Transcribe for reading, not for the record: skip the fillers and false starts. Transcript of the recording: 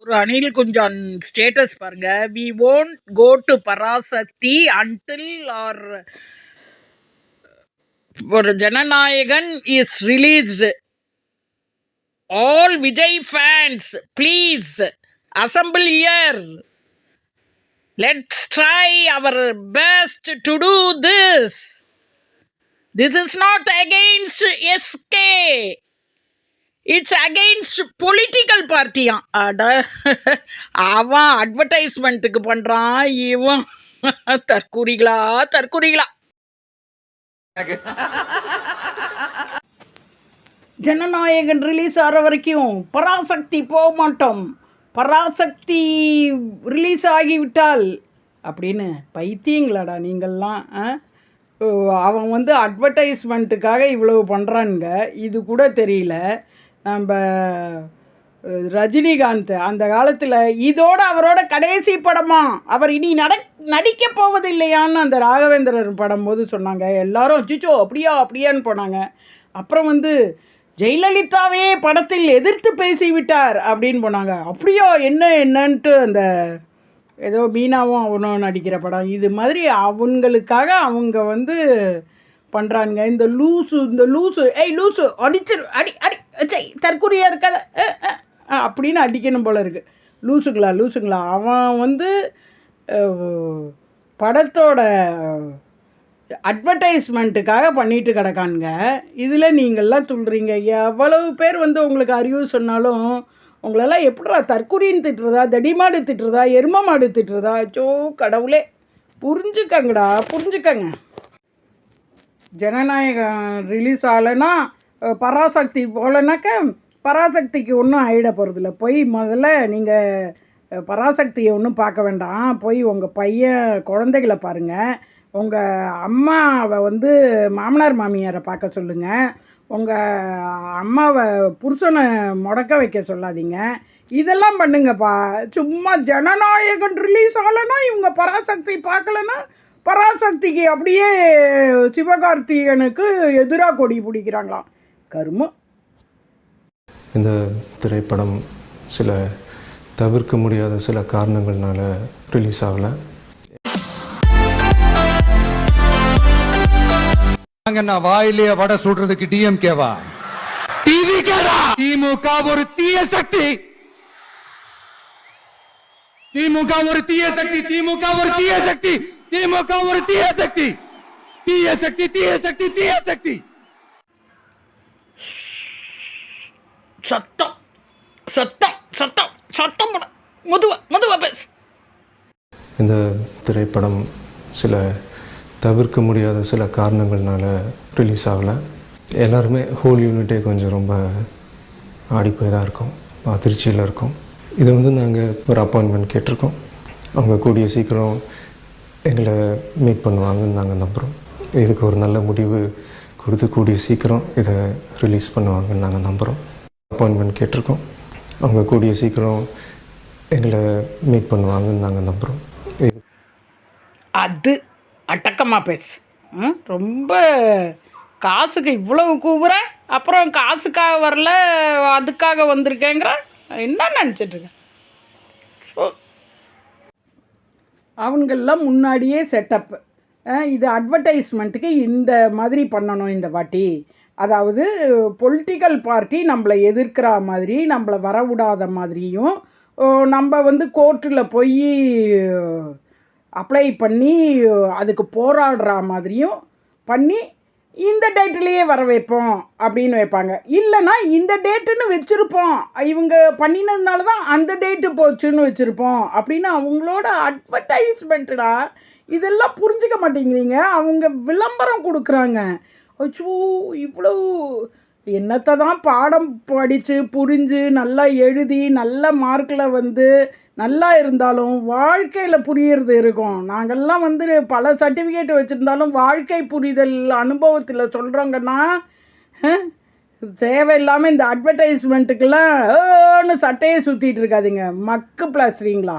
ஒரு அணில் குஞ்சான் ஸ்டேட்டஸ் பாருங்க. We won't go to Parasakthi until our ஒரு Jananayagan is released. All Vijay fans please assemble here. Let's try our best to do this. This is not against SK. It's against political பார்ட்டியா. அட அவன் அட்வர்டைஸ்மெண்ட்டுக்கு பண்ணுறான், இவன் தற்கூறிகளா. ஜனநாயகன் ரிலீஸ் ஆகிற வரைக்கும் பராசக்தி போக மாட்டோம், பராசக்தி ரிலீஸ் ஆகிவிட்டால் அப்படின்னு பைத்தியங்களாடா நீங்கள்லாம். அவன் வந்து அட்வர்டைஸ்மெண்ட்டுக்காக இவ்வளவு பண்ணுறானுங்க, இது கூட தெரியல. நம்ம ரஜினிகாந்த் அந்த காலத்தில் இதோட அவரோட கடைசி படமா, அவர் இனி நடிக்க போவதில்லையான்னு அந்த ராகவேந்திரர் படம் போது சொன்னாங்க. எல்லாரும் சிச்சோ அப்படியான்னு போனாங்க. அப்புறம் வந்து ஜெயலலிதாவே படத்தில் எதிர்த்து பேசிவிட்டார் அப்படின்னு போனாங்க. அப்படியோ என்னன்ட்டு அந்த ஏதோ மீனாவும் அவனும் நடிக்கிற படம் இது மாதிரி அவங்களுக்காக அவங்க வந்து பண்ணுறாங்க. இந்த லூசு லூசு அடிச்சிரு அடி தற்கொலையாக இருக்காத அப்படின்னு அடிக்கணும் போல இருக்குது. லூசுங்களா அவன் வந்து படத்தோட அட்வர்டைஸ்மெண்ட்டுக்காக பண்ணிட்டு கிடக்கானுங்க. இதில் நீங்கள்லாம் சொல்கிறீங்க. எவ்வளவு பேர் வந்து உங்களுக்கு அறிவு சொன்னாலும் உங்களெல்லாம் எப்படிடா தற்கொலைன்னு திட்டுறதா, தடிமாடு திட்டுறதா, எரும மாடு திட்டுறதா? சோ கடவுளே, புரிஞ்சுக்கங்க. ஜனநாயகம் ரிலீஸ் ஆகலைன்னா பராசக்தி போகலனாக்க பராசக்திக்கு ஒன்றும் ஆகிட போகிறதில்ல. போய் முதல்ல நீங்கள் பராசக்தியை ஒன்றும் பார்க்க வேண்டாம், போய் உங்கள் பையன் குழந்தைகளை பாருங்கள். உங்கள் அம்மாவை வந்து மாமனார் மாமியாரை பார்க்க சொல்லுங்கள். உங்கள் அம்மாவை புருஷனை முடக்க வைக்க சொல்லாதீங்க. இதெல்லாம் பண்ணுங்கப்பா. சும்மா ஜனநாயகன் ரிலீஸ் ஆகலைன்னா இவங்க பராசக்தி பார்க்கலன்னா பராசக்திக்கு அப்படியே சிவகார்த்திகனுக்கு எதிராக கொடி பிடிக்கிறாங்களாம். கருமம். இந்த திரைப்படம் சில தவிர்க்க முடியாத சில காரணங்கள்னால ரிலீஸ் ஆகலை. வாயிலேயே வடை சுடுறதுக்கு டிஎம்கேவா, திமுக ஒரு தீய சக்தி, திமுக ஒரு தீய சக்தி, திமுக ஒரு தீய சக்தி, திமுக ஒரு தீய சக்தி, தீய சக்தி, தீய சக்தி, தீய சக்தி. சத்தம் சத்தம் சத்தம் சத்தம் மதுவா பேசு. இந்த திரைப்படம் சில தவிர்க்க முடியாத சில காரணங்கள்னால ரிலீஸ் ஆகலை. எல்லாருமே ஹோல் யூனிட்டே கொஞ்சம் ரொம்ப ஆடிப்போய் தான் இருக்கோம், அதிர்ச்சியில் இருக்கோம். இது வந்து நாங்கள் ஒரு அப்பாயின்மெண்ட் கேட்டிருக்கோம். அவங்க கூடிய சீக்கிரம் எங்களை மீட் பண்ணுவாங்கன்னு நாங்கள் நம்புகிறோம். இதுக்கு ஒரு நல்ல முடிவு கொடுத்து கூடிய சீக்கிரம் இதை ரிலீஸ் பண்ணுவாங்கன்னு நாங்கள் நம்புகிறோம். அப்பாயின்மெண்ட் கேட்டிருக்கோம். அவங்க கூடிய சீக்கிரம் எங்களை மீட் பண்ணுவாங்கன்னு நாங்கள் நம்புகிறோம். அது அடக்கமாக பேசு. ரொம்ப காசுக்கு இவ்வளவு கூவுற, அப்புறம் காசுக்காக வரல அதுக்காக வந்திருக்கேங்கிற என்ன நினச்சிட்ருக்கேன். ஸோ அவங்களெலாம் முன்னாடியே செட்டப். இது அட்வர்டைஸ்மெண்ட்டுக்கு இந்த மாதிரி பண்ணணும் இந்த வாட்டி. அதாவது பொலிட்டிக்கல் பார்ட்டி நம்மளை எதிர்க்கிற மாதிரி, நம்மளை வரவிடாத மாதிரியும், நம்ம வந்து கோர்ட்டில் போய் அப்ளை பண்ணி அதுக்கு போராடுற மாதிரியும் பண்ணி இந்த டேட்டிலேயே வர வைப்போம் அப்படின்னு வைப்பாங்க. இல்லைன்னா இந்த டேட்டுன்னு வச்சுருப்போம், இவங்க பண்ணினதுனால தான் அந்த டேட்டு போச்சுன்னு வச்சுருப்போம் அப்படின்னு அவங்களோட அட்வர்டைஸ்மெண்ட்டுடா. இதெல்லாம் புரிஞ்சிக்க மாட்டேங்கிறீங்க. அவங்க விளம்பரம் கொடுக்குறாங்க. அச்சோ இவ்வளோ என்னத்தை தான் பாடம் படித்து புரிஞ்சு நல்லா எழுதி நல்ல மார்க்கில் வந்து நல்லா இருந்தாலும் வாழ்க்கையில் புரியறது இருக்கும். நாங்கள்லாம் வந்து பல சர்டிஃபிகேட் வச்சுருந்தாலும் வாழ்க்கை புரிதல் அனுபவத்தில் சொல்கிறோங்கன்னா தேவையில்லாமல் இந்த அட்வர்டைஸ்மெண்ட்டுக்கெல்லாம் சட்டையை சுற்றிட்டு இருக்காதீங்க. மக்கு பிளாஸ்டிங்களா.